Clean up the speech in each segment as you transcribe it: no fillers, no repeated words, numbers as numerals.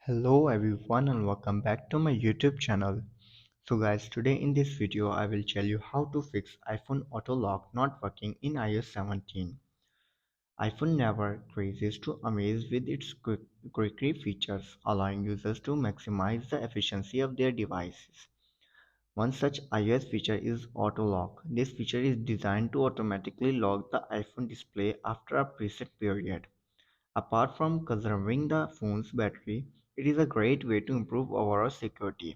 Hello everyone and welcome back to my YouTube channel. So guys, today in this video I will tell you how to fix iPhone auto lock not working in iOS 17. iPhone never ceases to amaze with its quirky features, allowing users to maximize the efficiency of their devices. One such iOS feature is auto lock. This feature is designed to automatically lock the iPhone display after a preset period. Apart from conserving the phone's battery, it is a great way to improve overall security.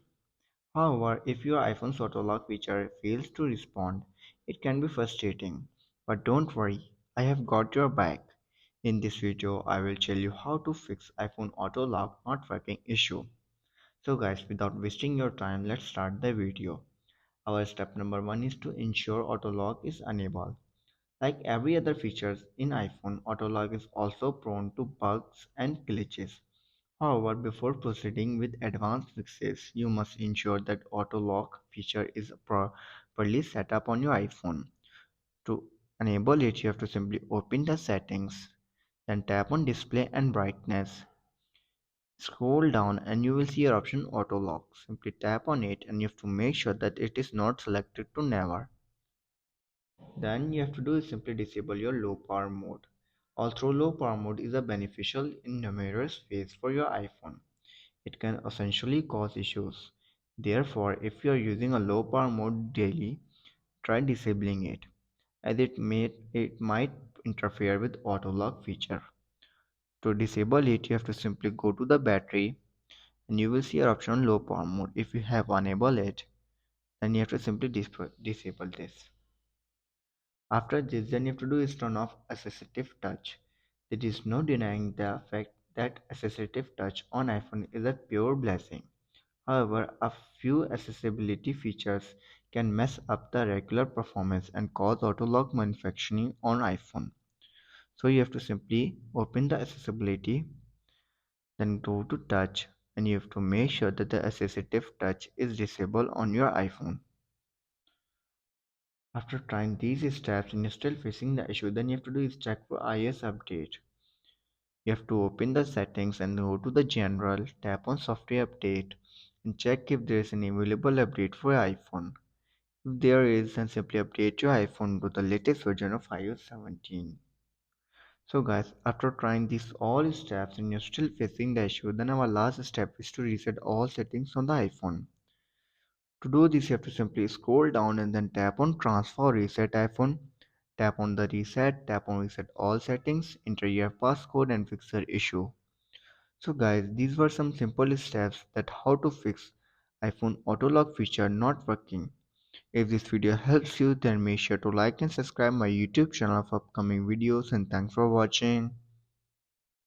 However, if your iPhone's auto lock feature fails to respond, it can be frustrating. But don't worry, I have got your back. In this video, I will tell you how to fix iPhone auto lock not working issue. So guys, without wasting your time, let's start the video. Our step number 1 is to ensure auto lock is enabled. Like every other feature in iPhone, Autolog is also prone to bugs and glitches. However, before proceeding with advanced fixes, you must ensure that Autolock feature is properly set up on your iPhone. To enable it, you have to simply open the settings, then tap on display and brightness. Scroll down and you will see your option Autolock. Simply tap on it and you have to make sure that it is not selected to never. Then you have to do is simply disable your low power mode. Although low power mode is a beneficial in numerous ways for your iPhone, it can essentially cause issues. Therefore, if you are using a low power mode daily, try disabling it, as it might interfere with auto lock feature. To disable it, you have to simply go to the battery and you will see your option low power mode. If you have enabled it, then you have to simply disable this. After this, then you have to do is turn off assistive touch. There is no denying the fact that assistive touch on iPhone is a pure blessing. However, a few accessibility features can mess up the regular performance and cause auto-lock malfunctioning on iPhone. So you have to simply open the accessibility, then go to touch, and you have to make sure that the assistive touch is disabled on your iPhone. After trying these steps and you're still facing the issue, then you have to do is check for iOS update. You have to open the settings and go to the general, tap on software update and check if there is an available update for your iPhone. If there is, then simply update your iPhone to the latest version of iOS 17. So guys, after trying these all steps and you're still facing the issue, then our last step is to reset all settings on the iPhone. To do this, you have to simply scroll down and then tap on Transfer Reset iPhone. Tap on the reset, tap on reset all settings, enter your passcode and fix the issue. So guys, these were some simple steps that how to fix iPhone auto lock feature not working. If this video helps you, then make sure to like and subscribe my YouTube channel for upcoming videos and thanks for watching.